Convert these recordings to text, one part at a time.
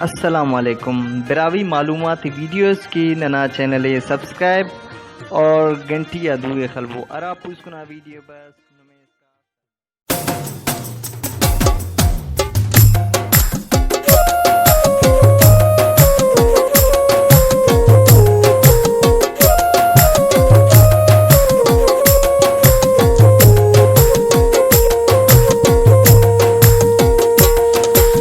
अस्सलामुअलैकुम बरावी मालूमाती वीडियोस की नना चैनल सब्सक्राइब और घंटी अदू खलबो अरा पूछना वीडियो बस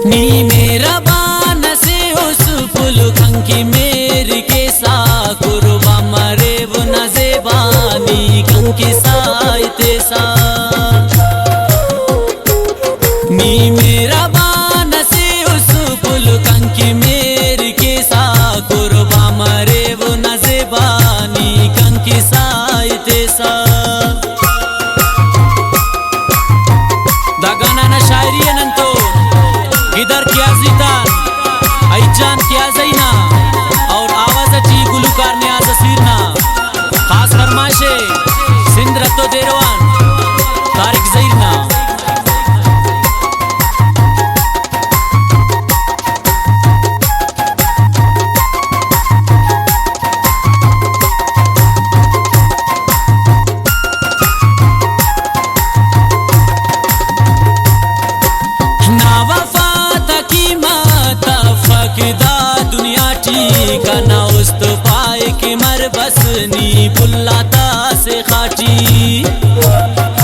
नी मेरा बान से उस फुल कंकी मेरी के सा कुर्बा मरे वो नजेबानी कंकी साइते सा नी मेरा बान से उस फुल कंकी मेरी के सा कुर्बा मरे वो नजेबानी कंकी साइते सा दागाना ना शायरी अनंतो इधर क्या जीता ऐजान क्या जैना और आवाज़ची गुलकार ने आज सीरना खास फरमाशे सिंध रत्तो देरवान तारिक जैरना ना उस्त पाए के मर बसनी पुल्लाता से खाटी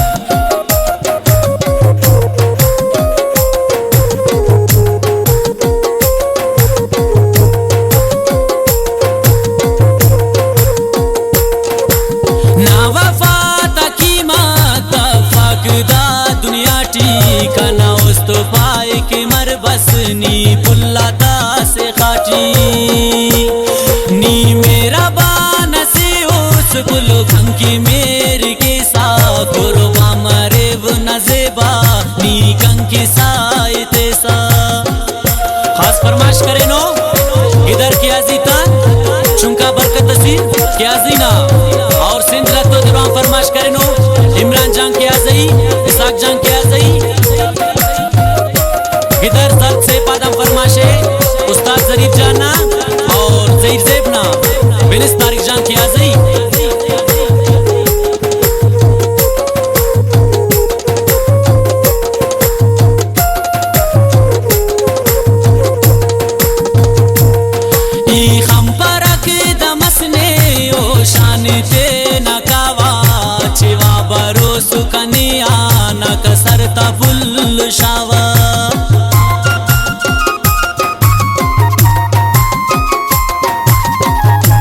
ना वफात की माता फकदा दुनिया टीका ना उस्त पाए के मर बसनी पुल्लाता से खाटी नी मेरा बान से उस गुलो कंकी मेरी के सा कुर्बा मरे वो नजेबा नी कंकी साइते सा खास फरमाश करे नो इधर क्या जीता चुंका बरकत सी क्या जीना और सिंध रत्तो दुआ फरमाश करे नो इमरान जान क्या जई इसाक जान क्या जई इधर दर्द से पादम फरमाशे उस्ताद जरीफ जाना और जहीर जेबना बिनिस तारिक जान की आज़ई ई खंपरक दमसने ओ शान ते नकावा चिवा बरोस कनिया न कसरता फुल शावा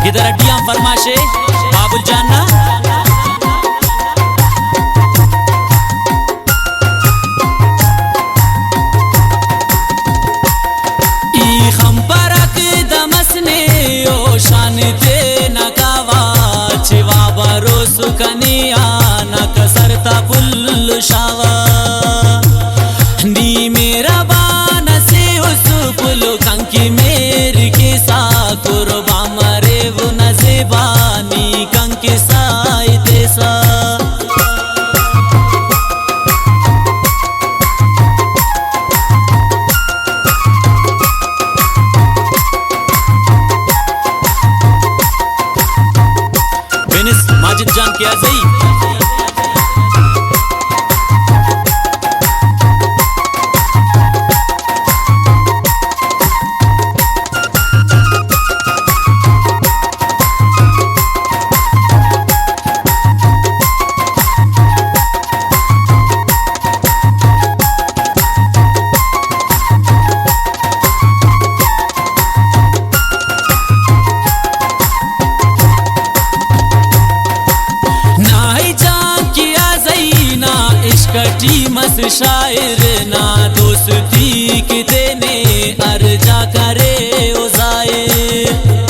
इधर अड्डियां फरमाशे बाबुल जाना ई खंपरक दमसने ओ शान ते नकावा चिवा बरोस कनिया न कसरता फुल शावा नी मेरा बान से उस फुल कंकी मेरी के सा कुर्बा मरे वो नजेबानी कंकी साइते सा बिनिस माजिद जान क्या जई कटी मस शायर ना दोस्ती के देने अर्जा करे ओ जायर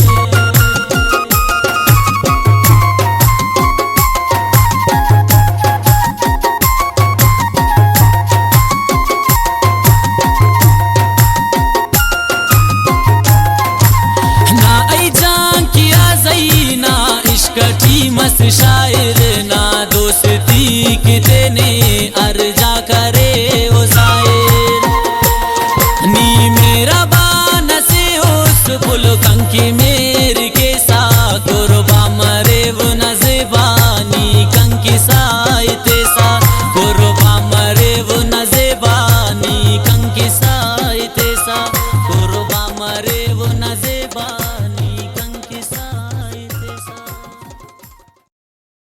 ना आई जान किया जई ना इश्कटी मस शायर ना दोस्ती के देने अर्जा करे ओ जायर नी मेरा बान से फुल कंकी मेरी केसा कुर्बा मरे वो नजेबानी कंकी साई तेसा कुर्बा मरे वो नजेबानी कंकी साई तेसा कुर्बा मरे वो नजेबानी।